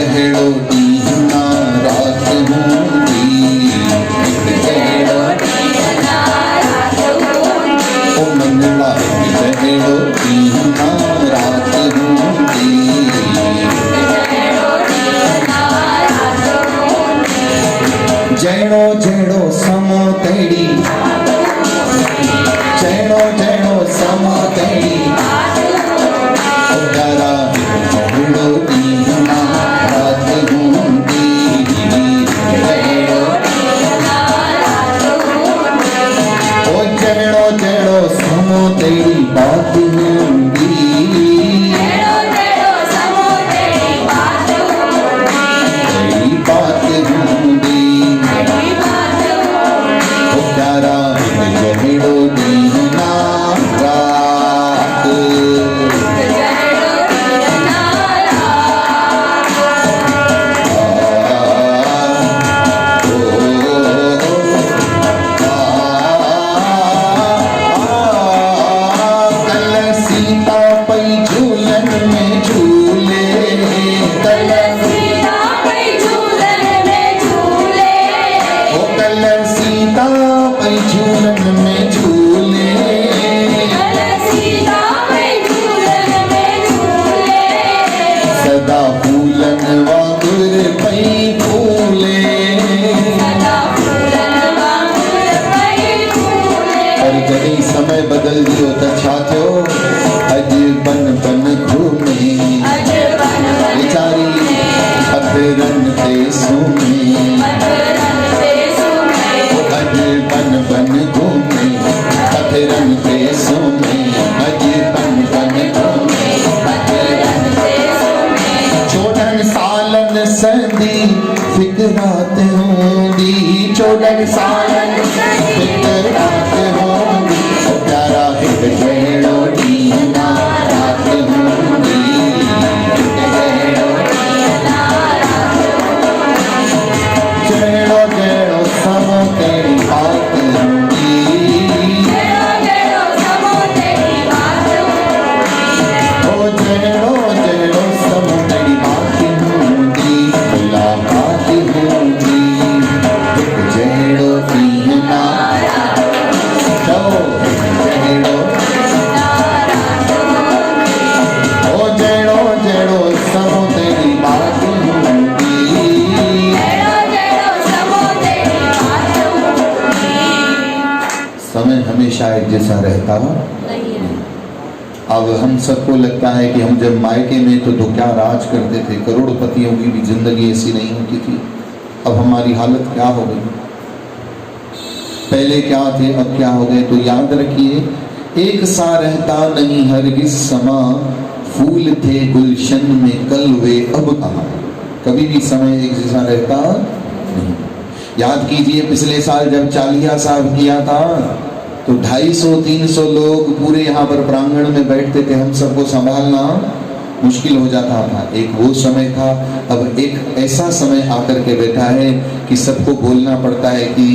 जहड़ो दीना रात होंगी, ओ मंगला जहड़ो दीना रात होंगी, जहड़ो जहड़ो समो तेड़ी, जहड़ो जहड़ो समो तेड़ी, जहड़ो दीना रात होंगी, ओ जहड़ो जहड़ो समो तेरी बात होंगी, तेरी बात होंगी, ओ प्यारा जहड़ो दीना रात, समय बदल दियो त छा थियो, अज बन बन घूमे बेचारी पथरन ते सूमे, अज बन बन घूमे पथरन ते सूमे, अज बन बन घूमे पथरन ते सूमे, 14 सालन संदी फिकरात होंदी, 14 सालन फिकरात होंदी, प्यारा एक जहड़ो दीना रात होंगी, जहड़ो जहड़ो समो तेरी बात होंगी, ओ जहड़ो जहड़ो समो तेरी बात होंगी, मुलाकात होंगी, एक जहड़ो दीना समय हमेशा एक जैसा रहता नहीं। अब हम सबको लगता है कि हम जब मायके में तो क्या राज करते थे, करोड़पतियों की भी जिंदगी ऐसी नहीं होती थी। अब हमारी हालत क्या हो गई, पहले क्या थे अब क्या हो गए। तो याद रखिए, एक सा रहता नहीं हरगिज समा, फूल थे गुलशन में कल वे अब कहाँ। कभी भी समय एक जैसा रहता नहीं। याद कीजिए, पिछले साल जब चालिया साहब किया था तो 250-300 लोग पूरे यहाँ पर प्रांगण में बैठते थे, हम सबको संभालना मुश्किल हो जाता था। एक वो समय था। अब एक ऐसा समय आकर के बैठा है कि सबको बोलना पड़ता है कि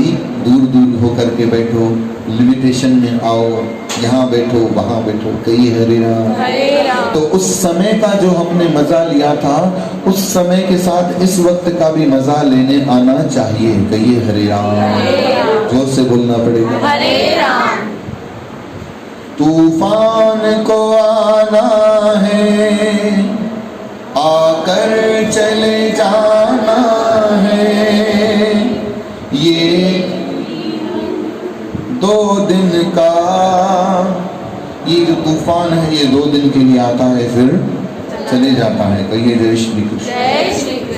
दूर दूर होकर के बैठो, लिमिटेशन में आओ, यहाँ बैठो वहाँ बैठो, कहिए हरे राम। तो उस समय का जो हमने मजा लिया था, उस समय के साथ इस वक्त का भी मजा लेने आना चाहिए। कहिए हरे राम, जोर से बोलना पड़ेगा हरे राम। तूफान को आना है, आकर चले जाना है, ये 2 दिन का ये जो तूफान है, ये 2 दिन के लिए आता है फिर चले जाता है। कहिए जय श्री कृष्ण।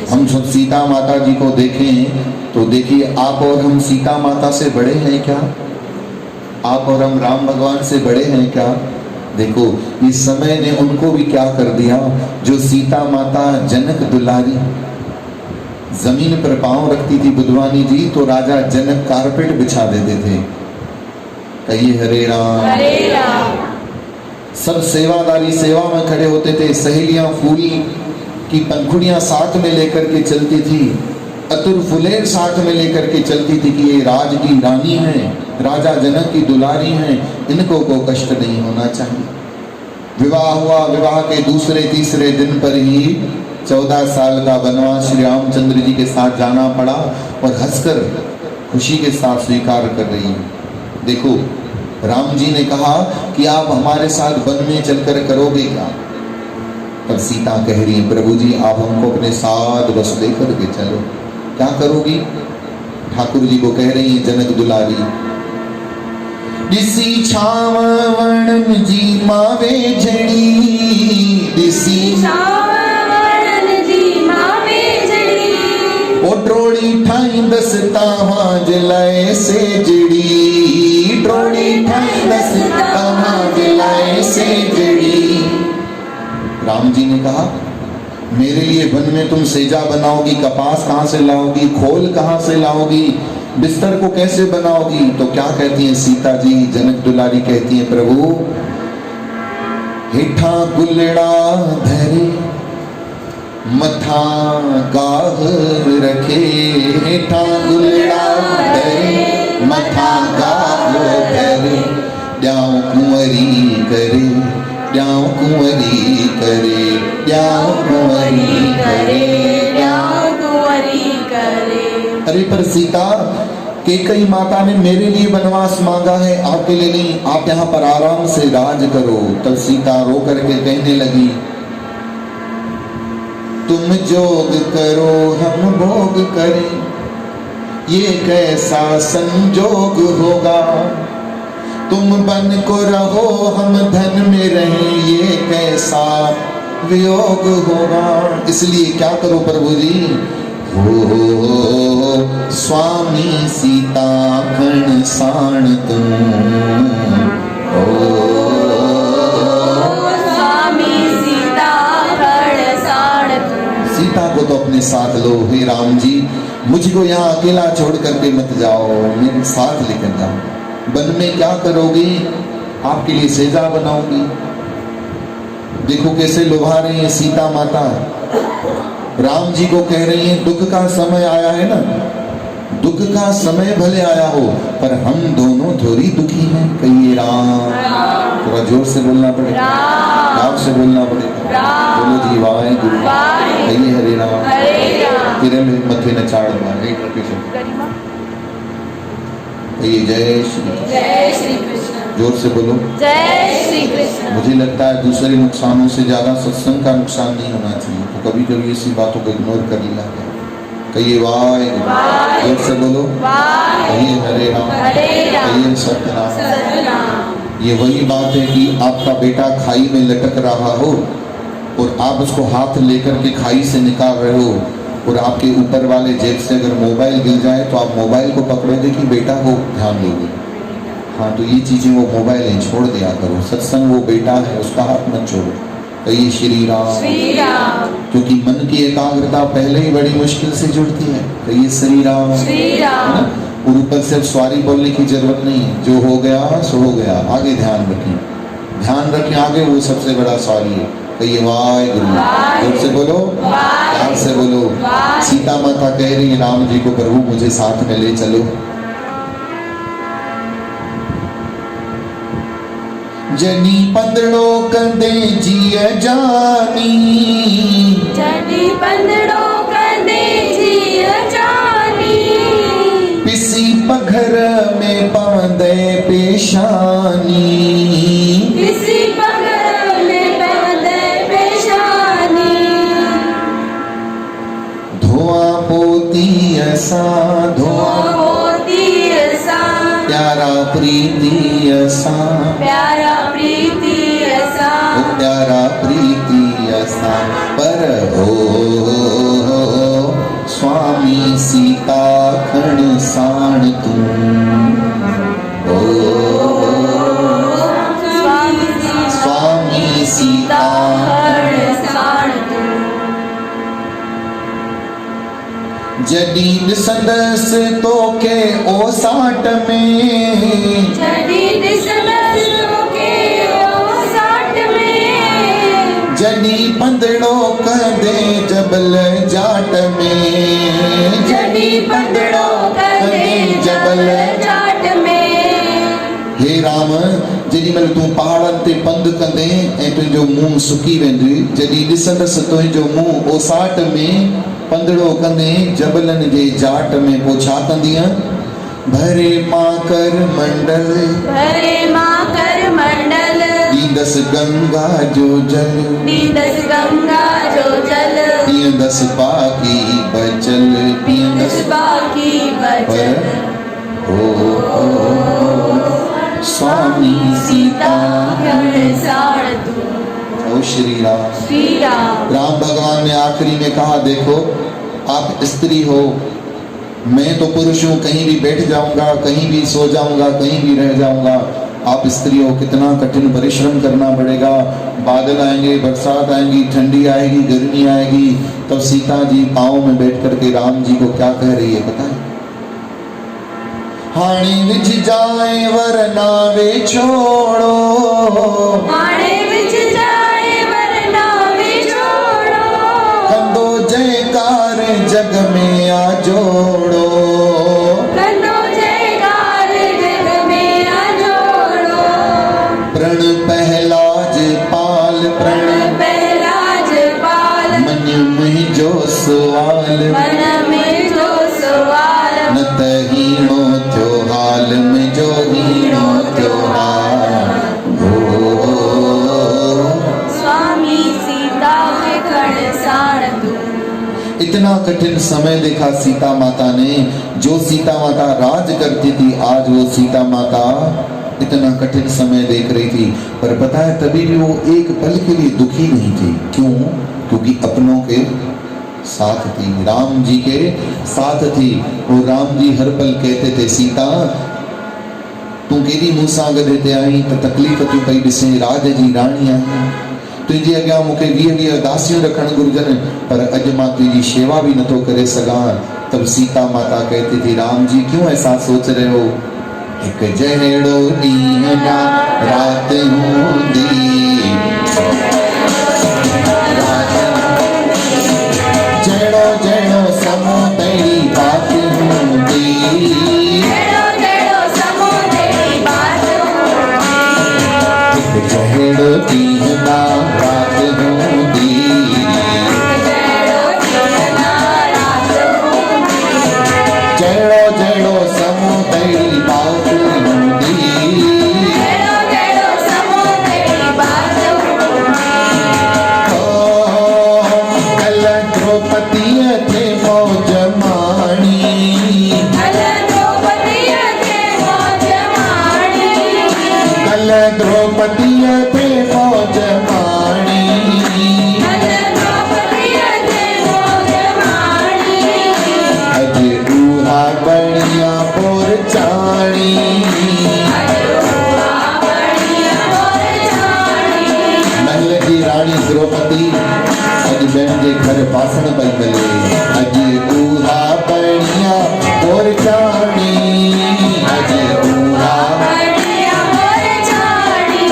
हम सब सीता माता जी को देखें तो देखिए, आप और हम सीता माता से बड़े हैं क्या? आप और हम राम भगवान से बड़े हैं क्या? देखो, इस समय ने उनको भी क्या कर दिया। जो सीता माता जनक दुलारी जमीन पर पांव रखती थी बुधवानी जी, तो राजा जनक कारपेट बिछा देते थे। कहिए हरे राम। सब सेवादारी सेवा में खड़े होते थे। सहेलियां फूल की पंखुड़ियां साथ में लेकर के चलती थी, अतुर फुलेर साथ में लेकर के चलती थी कि ये राज की रानी है, राजा जनक की दुलारी हैं, इनको को कष्ट नहीं होना चाहिए। विवाह हुआ, विवाह के दूसरे तीसरे दिन पर ही 14 साल का वनवास श्री रामचंद्र जी के साथ जाना पड़ा और हंसकर खुशी के साथ स्वीकार कर रही है। देखो राम जी ने कहा कि आप हमारे साथ वन में चलकर करोगे क्या? तब सीता कह रही है प्रभु जी आप हमको अपने साथ बस लेकर के चलो। क्या करोगी? ठाकुर जी को कह रही है जनक दुलारी, दिसी छाव वर्णन जी मावे जड़ी, दिसी छाव वर्णन जी मावे जड़ी, ओ ड्रोड़ी ठाई दसता वहां जलाए से जड़ी, ड्रोड़ी ठाई दसता वहां जलाए से जड़ी। राम जी ने कहा मेरे लिए वन में तुम सेजा बनाओगी, कपास कहाँ से लाओगी, खोल कहाँ से लाओगी, बिस्तर को कैसे बनाओगी? तो क्या कहती हैं सीता जी? जनक दुलारी कहती हैं प्रभु हेठा गुलड़ा धरे मथा गाह रखे, हेठा गुलड़ा धरे मथा गाह करे, ड्याव कुंवरी करे, ड्याव कुंवरी करे, ड्याव कुंवरी करे, ड्याव कुंवरी करे। अरे पर सीता कैकेयी माता ने मेरे लिए वनवास मांगा है, आपके लिए नहीं, आप यहाँ पर आराम से राज करो। तब सीता रो करके कहने लगी तुम जोग करो हम भोग करें, ये कैसा संजोग होगा, तुम बन को रहो हम धन में रहें, ये कैसा वियोग होगा। इसलिए क्या करो प्रभु जी, हो स्वामी सीता खण साण तुम, ओ स्वामी सीता खण साण तुम। सीता को तो अपने साथ लो। हे राम जी मुझको यहाँ अकेला छोड़ करके मत जाओ, मेरे साथ लेकर जाओ। वन में क्या करोगी? आपके लिए सेजा बनाऊंगी। देखो कैसे लुभा रही है सीता माता। राम जी को कह रही है दुख का समय आया है ना, दुख का समय भले आया हो पर हम दोनों थोड़ी दुखी हैं। कहिए राम, थोड़ा जोर से बोलना पड़ेगा, आप से बोलना पड़ेगा। बोलो जी वाहेगुरु, कहिए हरे राम, किरण मथे न चाड़ मारे कहिए जय श्री कृष्ण, जोर से बोलो जय श्री कृष्ण। मुझे लगता है दूसरे नुकसानों से ज्यादा सत्संग का नुकसान नहीं होना चाहिए, तो कभी कभी ऐसी बातों को इग्नोर कर लिया है। कहिए वाहेगुरु, जोर से बोलो कहिए हरे राम, कहिए सत्यनाम। ये वही बात है कि आपका बेटा खाई में लटक रहा हो और आप उसको हाथ लेकर के खाई से निकाल रहे हो और आपके ऊपर वाले जेब से अगर मोबाइल गिर जाए तो आप मोबाइल को पकड़ोगे कि बेटा को ध्यान दोगे? हाँ, तो ये चीजें वो मोबाइल है छोड़ दिया करो। सत्संग वो बेटा है, उसका हाथ मत छोड़ो। कहिए श्री राम, क्योंकि मन की एकाग्रता पहले ही बड़ी मुश्किल से जुड़ती है। कहिए श्री राम, और ऊपर से सॉरी बोलने की जरूरत नहीं है, जो हो गया सो हो गया, आगे ध्यान रखें, ध्यान रखें आगे, वो सबसे बड़ा सॉरी है। कहिए वाहेगुरु, जोर से बोलो, प्यार से बोलो। सीता माता कह रही है राम जी को प्रभु मुझे साथ में ले चलो। जनी पंदड़ो कंदे जिया जानी, जनी पंदड़ो कंदे जिया जानी, पिसी पघर में पांदे पेशानी, पिसी पघर में पांदे पेशानी, धोआ पोती असा, धोआ पोती असा, प्यारा प्रीति असा, प्यारा प्रीति असा, प्यारा प्रीति असा, पर हो स्वामी सीता खण साण तुम, ओ स्वामी सीता खण साण तुम। जदीद संदस तो के ओ साठ में, जदीद संदस तो के ओ साठ में, जदी पंदड़ो कदे जबल जाट में, जदी पंदड़ो कदे जबल जाट में, हे हे राम जॾहिं महिल तूं पहाड़नि ते पंधु कंदे ऐं तुंहिंजो मुंहुं सुकी वेंदे, जॾहिं ॾिसंदसि तुंहिंजो मुंहुं ओसाट में पंधड़ो कंदे जबलनि जे जाट में, पोइ छा कंदीअ? भरे मां कर मंडल, भरे मां कर मंडल, ॾींदसि गंगा जो जल, ॾींदसि गंगा जो जल, पीअंदसि बाकी बचल, पीअंदसि बाकी बचल। स्वामी सीता साड़ तू। ओ श्री राम। श्री राम। राम भगवान ने आखिरी में कहा, देखो आप स्त्री हो, मैं तो पुरुष हूँ, कहीं भी बैठ जाऊंगा, कहीं भी सो जाऊंगा, कहीं भी रह जाऊंगा। आप स्त्री हो, कितना कठिन परिश्रम करना पड़ेगा। बादल आएंगे, बरसात आएंगी, ठंडी आएगी, गर्मी आएगी, तब सीता जी पाँव में बैठ करके राम जी को क्या कह रही है पता है? हाणी विच जाए वरना वे छोड़ो, हाणे विच जाए वरना वे छोड़ो, कंदो जयकार जग में आ जोड़ो, कंदो जयकार जग में आ जोड़ो। प्रण पहलाज पाल, प्रण पहलाज पाल, मन में जो सवाल, मन में जो सवाल, न त हीणो थियो हाल में जो हीणो थियो हाल। स्वामी सीता के खड़ साड़ तू। इतना कठिन समय देखा सीता माता ने। जो सीता माता राज करती थी, आज वो सीता माता इतना कठिन समय देख रही थी, पर पता है तभी भी वो एक पल के लिए दुखी नहीं थी। क्यों? क्योंकि अपनों के साथ थी, राम जी के साथ थी। वो राम जी हर पल कहते थे, सीता तू केॾी मूंसां गॾु हिते आई त तकलीफ़ तूं कई ॾिसे, राज जी राणी आई, तुंहिंजे अॻियां मूंखे 20 दासियूं रखणु घुरिजनि, पर अॼु मां तुंहिंजी शेवा बि नथो करे सघां। तब सीता माता कहती थी, राम जी क्यों ऐसा सोच रहे हो? एक जहिड़ो ॾींहुं ना रात हूंदी, जहिड़ो जहिड़ो समो तहिड़ी बात हूंदी, जहिड़ो जहिड़ो समो तहिड़ी बात हूंदी। एक जहिड़ो ॾींहुं ना रात हूंदी, जहिड़ो ॾींहुं ना रात हूंदी, जहिड़ो जहिड़ो समो तहिड़ी बात हूंदी, जहिड़ो जहिड़ो समो तहिड़ी बात हूंदी। कल द्रौपदीअ थे मौज माणी, कल द्रौपदीअ थे मौज माणी, कल द्रौपदीअ थे मौज माणी, कल द्रौपदीअ थे मौज माणी। अॼु उहा बणिया पोर चाणी, महल जी राणी द्रौपदी अॼु ॿियनि जे घर बासण पई मिले। अॼु उहा बणिया पोर चाणी, अॼु उहा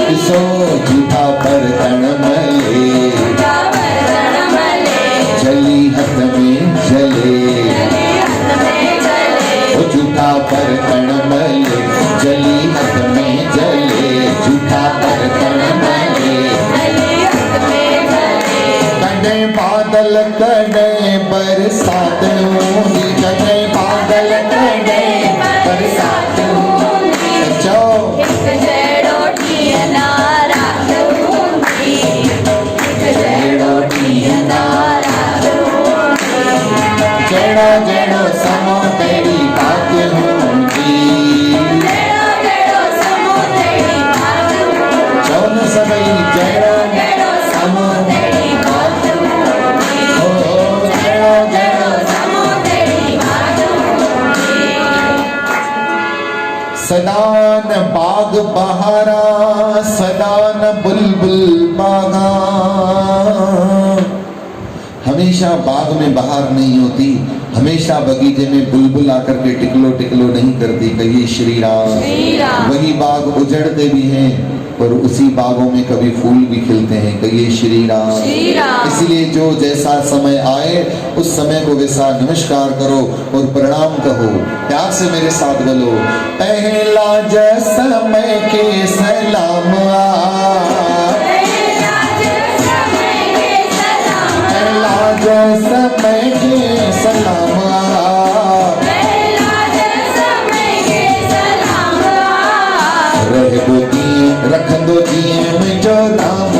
ॾिसो झूठा बर्तन मले, जली हथ में जले, ओ झूठा बर्तन मले, जली हथ में जले, झूठा बर्तन मले। कॾहिं बादल कॾहिं बरसात हूंदी, कॾहिं बादल कॾहिं बरसात हूंदी, चओ जहिड़ो ॾींहुं ना रात हूंदी, जहिड़ो ॾींहुं ना रात हूंदी, जहिड़ो जहिड़ो समो तहिड़ी बात हूंदी, जहिड़ो जहिड़ो समो तहिड़ी बात हूंदी, चओ न सभई जहिड़ो जहिड़ो समो तहिड़ी बात हूंदी, ओ जहिड़ो जहिड़ो समो तहिड़ी बात हूंदी। सदा न बाग बहारा, सदा न बुलबुल बागा। हमेशा बाग में बहार नहीं होती, हमेशा बगीचे में बुलबुल आकर के टिकलो टिकलो नहीं करती। कहिए श्री राम। श्री राम। वही बाग उजड़ते भी हैं, और उसी बागों में कभी फूल भी खिलते हैं। कहिए श्री राम। श्री राम। इसलिए जो जैसा समय आए उस समय को वैसा नमस्कार करो और प्रणाम कहो। प्यार से मेरे साथ बोलो, पहला जो समय के सलाम पहला जो समय के सलाम रह दो दिए रख दो दिए में जो राम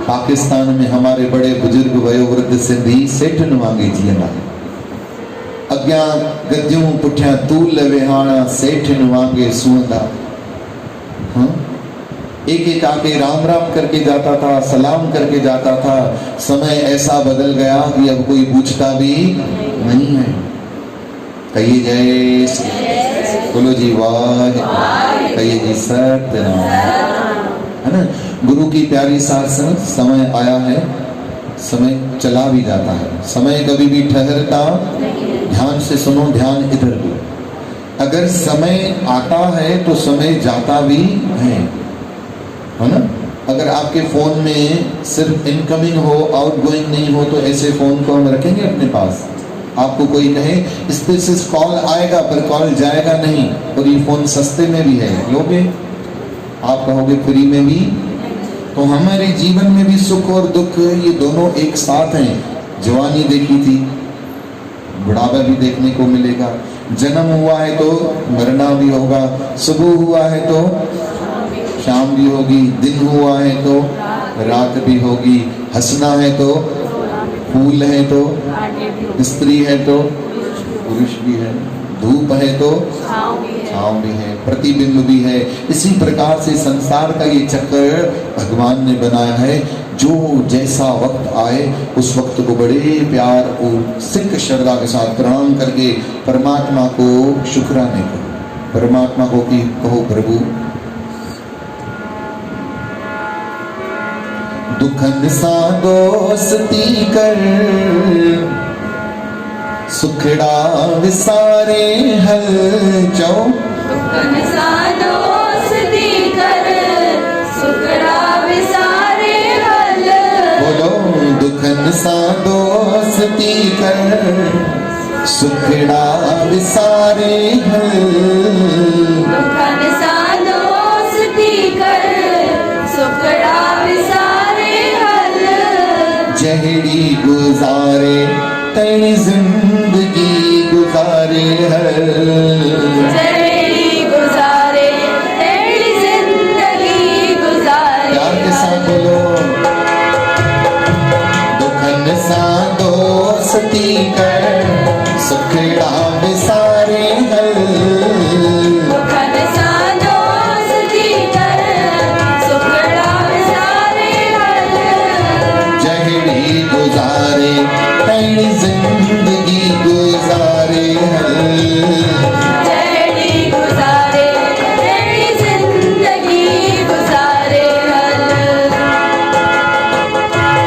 पाकिस्तान में हमारे बड़े बुजुर्ग वयोवृद्ध सिंधी सेठ नुवांगे जीअंदा अग्यां गद्दियूं पुठियां तूल वेहाणा सेठ नुवांगे सुअंदा। हाँ? एक एक आके राम राम करके जाता था, सलाम करके जाता था। समय ऐसा बदल गया कि अब कोई पूछता भी नहीं है। कहिए जय श्री, बोलो जी वाह, कहिए जी सत्यनारायण। है ना, गुरु की प्यारी साथ संगत, समय आया है, समय चला भी जाता है, समय कभी भी ठहरता। ध्यान से सुनो, ध्यान इधर दो। अगर समय आता है तो समय जाता भी है ना। अगर आपके फोन में सिर्फ इनकमिंग हो, आउटगोइंग नहीं हो, तो ऐसे फोन को हम रखेंगे अपने पास। आपको कोई कहे इस पे सिर्फ कॉल आएगा पर कॉल जाएगा नहीं, और ये फोन सस्ते में भी है, लोगे? आप कहोगे फ्री में भी। तो हमारे जीवन में भी सुख और दुख ये दोनों एक साथ हैं। जवानी देखी थी, बुढ़ापा भी देखने को मिलेगा। जन्म हुआ है तो मरना भी होगा, सुबह हुआ है तो शाम भी होगी, दिन हुआ है तो रात भी होगी, हंसना है तो फूल है तो स्त्री है तो पुरुष भी है, धूप है तो छांव भी है, प्रतिबिंब भी है। इसी प्रकार से संसार का ये चक्र भगवान ने बनाया है। जो जैसा वक्त आए उस वक्त को बड़े प्यार और सिख श्रद्धा के साथ प्रणाम करके परमात्मा को शुक्राने करो। परमात्मा को की कहो, प्रभु दुखन सा दोस्ती कर, सुखड़ा विसारे हल चौ। दुखन सा दोस्ती कर, सुखड़ा विसारे हल। बोलो, दुखन सा दोस्ती कर, सुखड़ा विसारे हल। दुखन सा दोस्ती कर, सुखड़ा विसारे हल। जहड़ी गुजारे तेरी जिंदगी गुजारे हल। जहड़ी गुजारे तेरी जिंदगी गुजारे। प्यार के साथ बोलो, दुखन सा दोस्ती कर, सुखड़ा विसारे हल। दुखन सा दोस्ती कर, सुखड़ा विसारे हल। जहड़ी गुजारे तेरी जिंदगी गुजारे हल। जहड़ी गुजारे तेरी जिंदगी गुजारे हल।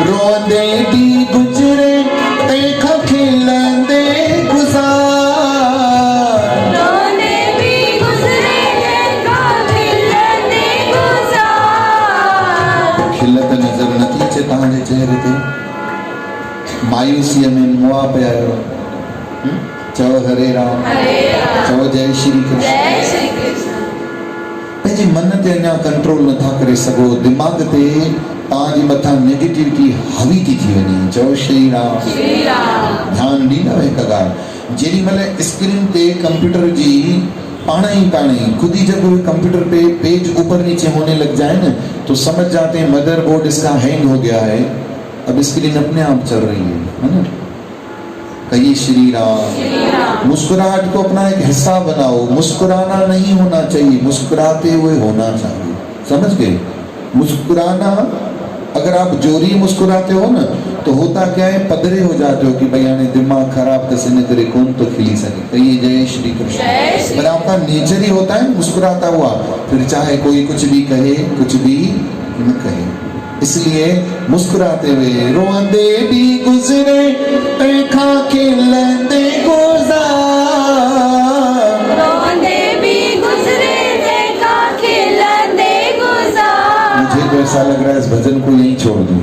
रोंदे दी गुजरे देखा खिलंदे गुजार। रोने भी गुजरे देखा खिलंदे गुजार। खिलत नजर नथी अचे तव्हांजे चेहरे ते, मायूसीअ में मुआ पिया आहियो। चओ हरे राम, चओ जय श्री कृष्ण। जय श्री कृष्ण। पंहिंजे मन ते अञा कंट्रोल नथा करे सघो, दिमाग़ ते तव्हांजे मथां नेगेटिविटी हावी थी वञे। चओ श्री राम। श्री राम। ध्यान ॾींदव हिकु ॻाल्हि, जेॾी महिल स्क्रीन ते कंप्यूटर जी पाण ही खुद ही जब कंप्यूटर पे पेज ऊपर नीचे होने लग जाए ना, तो समझ जाते हैं मदरबोर्ड इसका हैंग हो गया है, अब स्क्रीन अपने आप चल रही है ना। कहिए श्री राम। मुस्कुराहट को अपना एक हिस्सा बनाओ। मुस्कुराना नहीं होना चाहिए, मुस्कुराते हुए होना चाहिए। समझ गए? मुस्कुराना, अगर आप जोरी मुस्कुराते हो ना, तो होता क्या है, पदरे हो जाते हो कि भाई यानी दिमाग खराब कैसे न करे, कौन तो खिली सके। कहिए जय श्री कृष्ण। पर आपका नेचर ही होता है मुस्कुराता हुआ, फिर चाहे कोई कुछ भी कहे, कुछ भी न कहे। इसलिए मुस्कुराते हुए, रोंदे भी गुजरे देखा खिलंदे गुजार। मुझे तो ऐसा लग रहा है इस भजन को यहीं छोड़ दूं।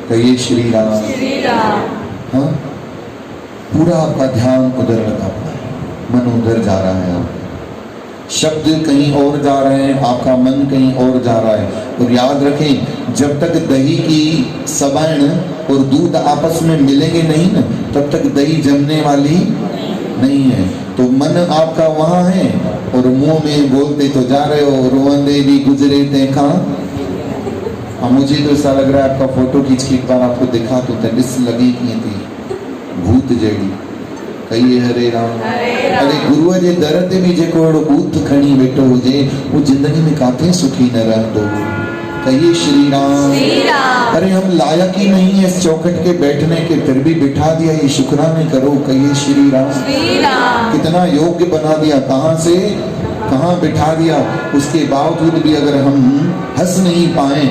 कहिए श्री राम। श्री राम। हाँ, पूरा आपका ध्यान उधर लगा हुआ है, मन उधर जा रहा है, आप शब्द कहीं और जा रहे हैं, आपका मन कहीं और जा रहा है। और याद रखें, जब तक दही की सबैन और दूध आपस में मिलेंगे नहीं ना, तब तक दही जमने वाली नहीं है। तो मन आपका वहां है और मुंह में बोलते तो जा रहे हो, रोंदे भी गुजरे थे कहाँ। मुझे तो ऐसा लग रहा है आपका फोटो खींच के एक बार आपको दिखा तो डिस लगी की थी भूत जड़ी। कहिए हरे राम। अरे गुरु जे दर ते भी जेको अहिड़ो बूथ खणी वेठो हुजे, वो जिंदगी में काथे सुखी न रहंदो। कहिए श्री राम। श्री राम। अरे हम लायक ही नहीं है इस चौखट के बैठने के, फिर भी बिठा दिया, ये शुक्राने करो। कहिए श्री राम। श्री राम। कितना योग्य बना दिया, कहाँ से कहाँ बिठा दिया। उसके बावजूद भी अगर हम हंस नहीं पाए,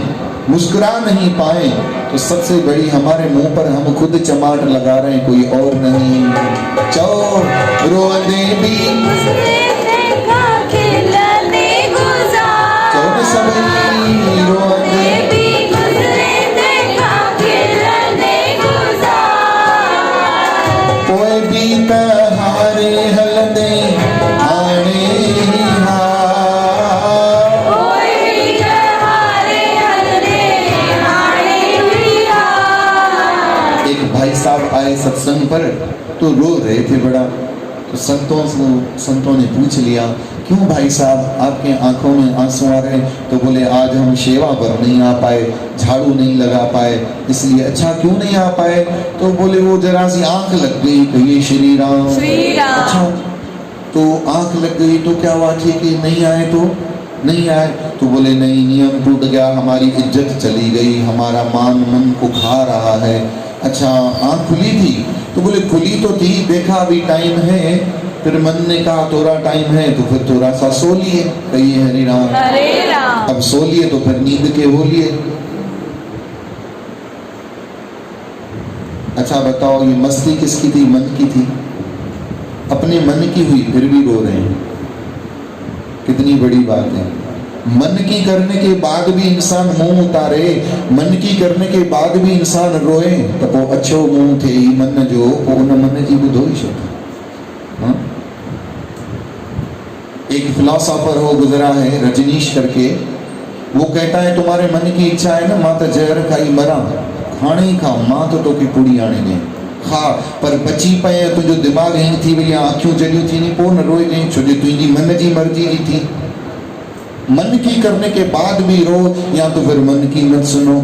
मुस्कुरा नहीं पाए, तो सबसे बड़ी हमारे मुंह पर हम खुद चमाट लगा रहे हैं, कोई और नहीं। चौ रोंदे भी गुजरे देखा खिलने गुजार। चौन सबई रोंदे भी गुजरे देखा खिलने गुजार। कोई भी तहारे हलदे आने भाई साहब आए सत्संग पर तो रो रहे थे बड़ा। तो संतों ने पूछ लिया, क्यों भाई साहब आपके आंखों में आंसू आ रहे? तो बोले आज हम सेवा पर नहीं आ पाए, झाड़ू नहीं लगा पाए, इसलिए। अच्छा क्यों नहीं आ पाए? तो बोले वो जरा सी आंख लग गई। कहिए श्री राम। श्री राम। अच्छा तो आंख लग गई तो क्या हुआ? ठीक है, नहीं आए तो नहीं आए। तो बोले नहीं, नियम टूट गया, हमारी इज्जत चली गई, हमारा मान मन को खा रहा है। अच्छा आंख खुली थी? तो बोले खुली तो थी, देखा अभी टाइम है। फिर मन ने कहा थोड़ा टाइम है तो फिर थोड़ा सा सो लिए। कहिए हरि राम। हरे राम। अब सो लिए तो फिर नींद के हो लिए। अच्छा बताओ, ये मस्ती किसकी थी? मन की थी, अपने मन की हुई, फिर भी रो रहे हैं। कितनी बड़ी बात है। मन की करने के बाद भी इंसान मुंह उतारे, मन की करने के बाद भी इंसान रोए, तो वो अच्छो मुंह थे ही मन जो उन मन जी बुधो ही शो। हाँ? एक फिलोसोफर हो गुजरा है रजनीश करके, वो कहता है तुम्हारे मन की इच्छा है ना, मां तो जहर खाई मरा, खाने ही खा, मां तो तोखे पूड़ी आने दे खा, पर बची पए तुझो दिमाग हिंग थी वई, आंखियूं जॾियूं थी नी पो न रोई जाइं, छो जे तुंहिंजी मन जी मर्जी जी थी। मन की करने के बाद भी रो, या तो फिर मन की मत सुनो।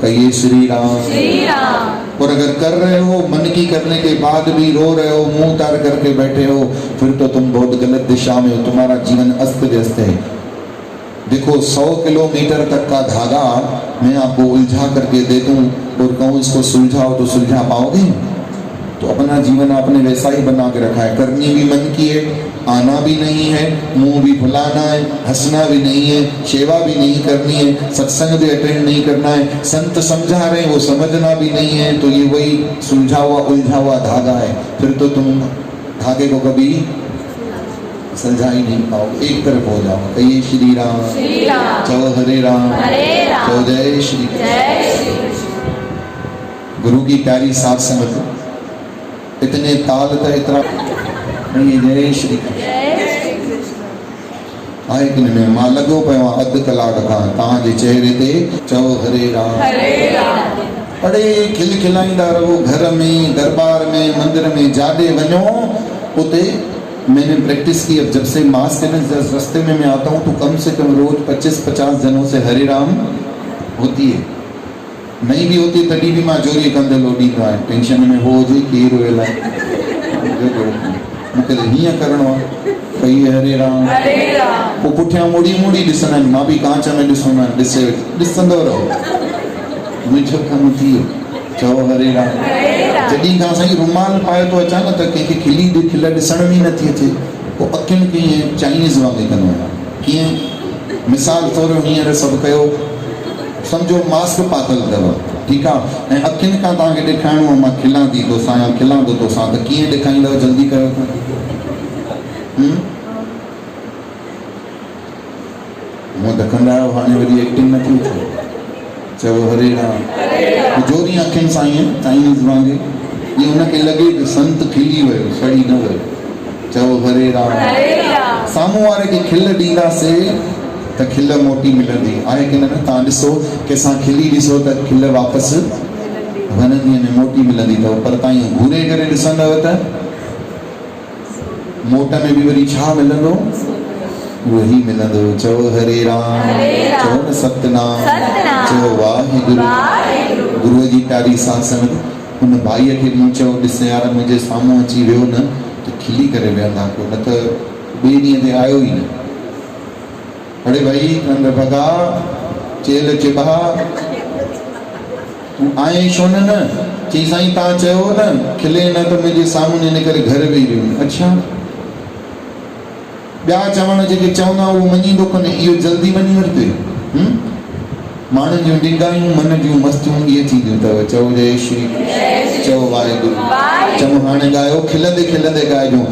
कहिए श्री राम। श्री राम। और अगर कर रहे हो, मन की करने के बाद भी रो रहे हो, मुंह उतार करके बैठे हो, फिर तो तुम बहुत गलत दिशा में हो, तुम्हारा जीवन अस्त व्यस्त है। देखो 100 किलोमीटर तक का धागा मैं आपको उलझा करके दे दूं और कहूं इसको सुलझाओ, तो सुलझा पाओगे? तो अपना जीवन आपने वैसा ही बना के रखा है। करनी भी मन की है, आना भी नहीं है, मुंह भी फुलाना है, हंसना भी नहीं है, सेवा भी नहीं करनी है, सत्संग भी अटेंड नहीं करना है, संत समझा रहे हैं वो समझना भी नहीं है। तो ये वही सुलझा हुआ उलझा हुआ धागा है। फिर तो तुम धागे को कभी सुलझा ही नहीं पाओगे, एक तरफ हो जाओ। कहिए श्री राम। श्री राम। चलो हरे राम। हरे राम। चलो जय श्री कृष्ण। जय श्री कृष्ण। गुरु की प्यारी साथ संगत, इतने ताल था इतना नहीं। जय श्री कृष्ण। जय श्री कृष्ण। आहे कि न मां लॻो पियो आहे अधु कलाक खां तव्हांजे चेहरे ते। चओ हरे राम। हरे राम। अड़े खिलखिलाईंदा रहो, घर में, दरबार में, मंदिर में, जाॾे वञो उते। मैंने प्रैक्टिस की, अब जब से मास टेनिस रास्ते में मैं आता हूँ तो कम से कम रोज 25-50 जनों से हरे राम होती है। नहीं भी होती तभी भी मां जोरी कंदे लोॾींदो आहियां, टेंशन में हो हुजे केरु रोयल आहे, मूंखे हीअं करिणो आहे। कहिए हरे राम। हरे राम। पोइ पुठियां मुड़ी मुड़ी ॾिसंदा आहिनि, मां बि कांच में ॾिसंदो आहियां, ॾिसंदो रहो, मुंहिंजो कमु थी वियो। चओ हरे राम। हरे राम। जॾहिं खां साईं रुमाल पाए थो अचां न त कंहिंखे खिल ॾिसण में ई नथी अचे, पोइ अखियुनि खे ईअं चाइनीज़ वांगुरु कंदो आहियां। कीअं? मिसाल तौरु हींअर सभु कयो, सम्झो मास्क पातल अथव, ठीकु आहे, ऐं अखियुनि खां तव्हांखे ॾेखारिणो आहे मां खिलां थी तोसां या खिलां थो तोसां, त कीअं ॾेखारींदव? जल्दी कयो त। हूअं त कंदा आहियो, हाणे वरी एक्टिंग नथी अचे। चओ हरे राम। जोरी अखियुनि सां ईअं चाइनीज़ वांगे ये उनखे लॻे त संत खिली वियो, सड़ी न वियो। चओ हरे राम। साम्हूं वारे खे खिल ॾींदासीं त खिल मोटी मिलंदी आहे की न? तव्हां ॾिसो कंहिंसां खिली ॾिसो त खिल वापसि घणनि ॾींहंनि में मोटी मिलंदी अथव, पर तव्हां ईअं घुरे करे ॾिसंदव त मोट में बि वरी छा मिलंदो? उहो ई मिलंदो। चओ हरे राम। चओ न सतनाम। चओ वाहेगुरु। गुरूअ जी प्यारी सासण हुन भाईअ खे मूं चयो ॾिस यार मुंहिंजे साम्हूं अची वियो न त खिली करे विहंदा को, न त ॿिए ॾींहं ते आयो ई न। अड़े भाई नंद भगा चेल चिबा तूं आए छो न? चई साईं तव्हां चयो न खिले न त मुंहिंजे साम्हूं इन करे घर वेही रहियो। अच्छा, ॿिया चवण जेके चवंदा उहो मञींदो कोन्हे, इहो जल्दी मञी वरिते। माण्हुनि जूं डिंगायूं मन जूं मस्तियूं इहे थींदियूं अथव। चओ जय श्री कृष्ण। चओ वाहेगुरु। चओ हाणे ॻायो, खिलंदे खिलंदे ॻाइजो।